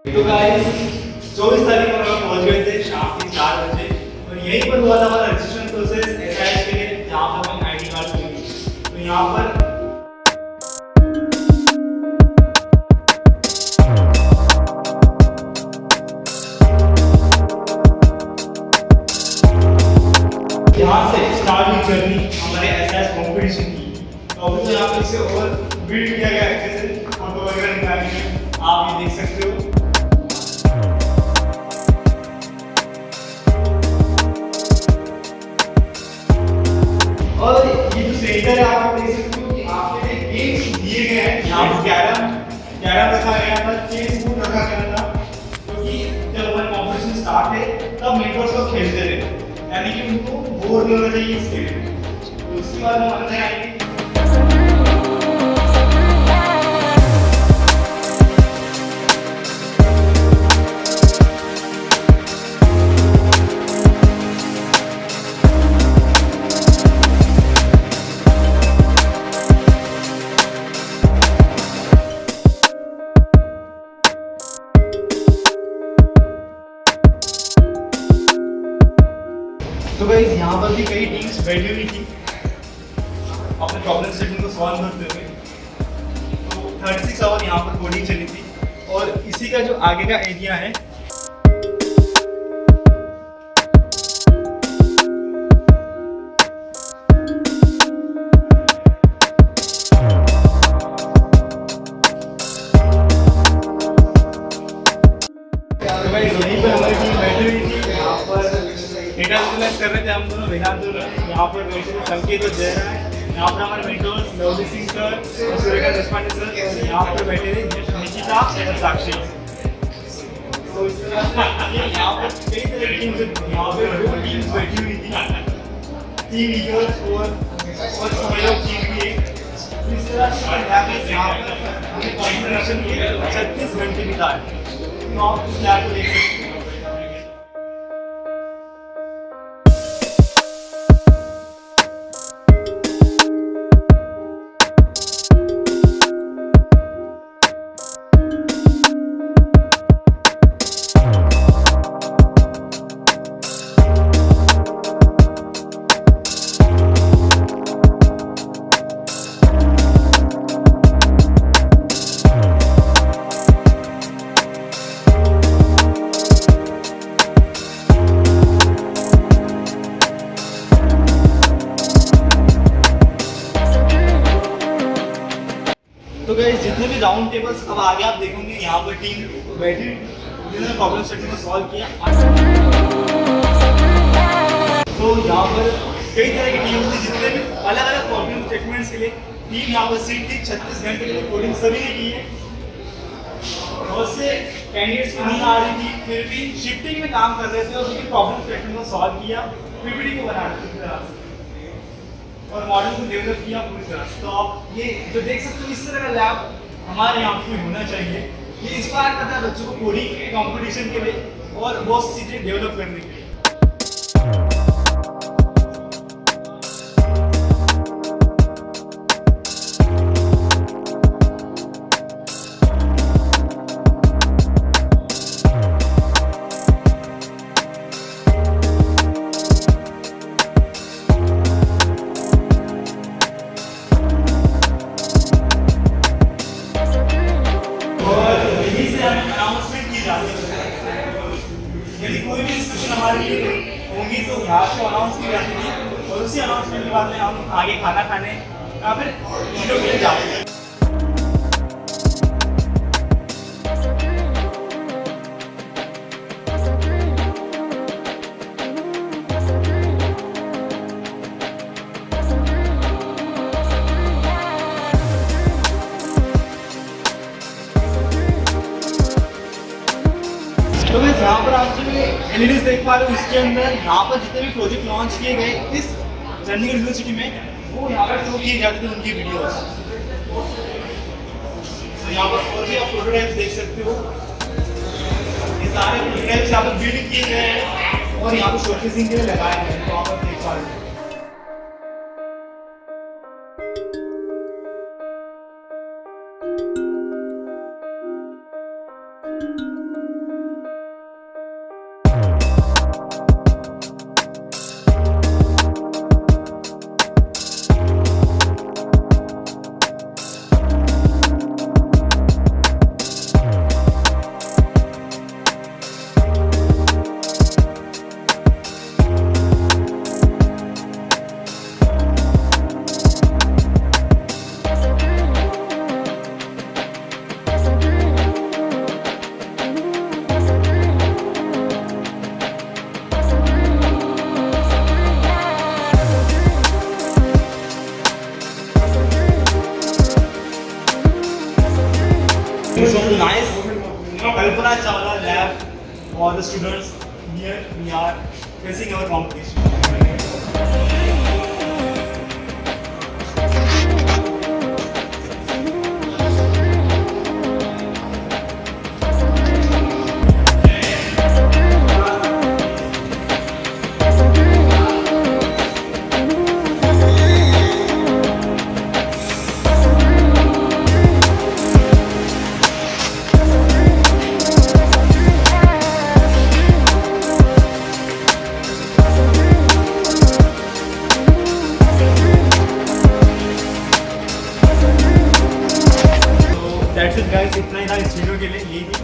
तो गाइस 24 तारीख को हम लोग पहुंच गए थे शाम के 4 बजे और यहीं पर हुआ था हमारा रजिस्ट्रेशन प्रोसेस एसआईएच के लिए, जहाँ पर हमें आईडी कार्ड मिली। तो यहाँ पर यहाँ से स्टार्ट हुई जर्नी हमारे एसआईएच कॉम्पिटिशन की। तो अभी तो यहाँ पर इसे और बिल्ड किया गया है, जैसे फोटो वगैरह निकालने के आप ये देख सकते हो। और ये जो सेंटर है आप देख सकते हो कि आपके लिए गेम्स दिए गए हैं। यहाँ पर कैरम रखा गया था, चेस बोर्ड रखा गया था, क्योंकि जब हमारे कॉम्पिटिशन स्टार्ट है तब मेंटर्स लोग खेलते रहे, यानी कि उनको बोर नहीं होना चाहिए इसके लिए। तो उसके बाद हम अंदर आएंगे। तो गाइस यहाँ पर भी कई टीम्स बैठी हुई थी अपने प्रॉब्लम सेटिंग को सॉल्व करते हुए। तो 36 आवर यहाँ पर कोडिंग चली थी और इसी का जो आगे का एरिया है तो गाइस यहीं पर हमारी टीम बैठी हुई थी। यहाँ पर डेटा विजुलाइज कर रहे थे हम दोनों, विधान दोनों। यहाँ पर बैठे थे संकेत और जयराज। यहाँ पर हमारे मेंटर्स लवली सिंह सर और सूर्यकांत देशपांडे सर, और यहाँ पर बैठे थे निकिता और साक्षी। तो इस तरह से यहाँ पर कई तरह की टीम्स, यहाँ पर 2 टीम्स बैठी हुई थी, टीम लीडर्स और सहयोग टीम भी है। इस तरह से यहाँ पर हमने कॉम्पिटिशन के 36 घंटे बिताए। तो आप इस लैब को देख सकते हैं। तो गाइस जितने भी राउंड टेबल्स अब आगे आप देखोगे, यहाँ पर टीम बैठी जिन्होंने प्रॉब्लम सेटिंग को सॉल्व किया। तो यहाँ पर कई तरह की टीम थी, जितने भी अलग अलग प्रॉब्लम स्टेटमेंट्स के लिए टीम यहाँ पर सीट थी। 36 घंटे के लिए कोडिंग सभी ने की है। बहुत से कैंडिडेट्स को नींद आ रही थी, फिर भी शिफ्टिंग में काम कर रहे थे और उनकी प्रॉब्लम स्टेटमेंट को सॉल्व किया, पीपीटी को बना पूरी तरह से और मॉडल को डेवलप किया पूरी तरह से। तो आप ये जो देख सकते हो, इस तरह का लैब हमारे यहाँ पे होना चाहिए। ये इंस्पायर करता है बच्चों को कोडिंग कंपटीशन के लिए और बहुत सी चीज़ें डेवलप करने के लिए। यदि कोई भी इंस्ट्रक्शन हमारे लिए होंगी तो यहाँ से अनाउंस की जाती थी और उसी अनाउंसमेंट के बाद में हम आगे खाना खाने या फिर चीज़ों के लिए जाते हैं। तो मैं यहाँ पर आप जो एलईडीज देख पा रहे हो, इसके अंदर यहाँ पर जितने भी प्रोजेक्ट लॉन्च किए गए इस चंडीगढ़ यूनिवर्सिटी में, वो यहाँ पर शो किए जाते थे उनकी वीडियोस। तो यहाँ पर और भी आप प्रोटोटाइप्स देख सकते हो। ये सारे प्रोटोटाइप्स यहाँ पर बिल्ड किए गए हैं और यहाँ पर शोकेसिंग के लिए लगाए गए हैं। तो आप देख पा रहे हो। Thank you. This was nice Kalpana Chawla lab for the students. Here we are facing our competition. That's it guys, इतना ही था इस वीडियो के लिए। यही थी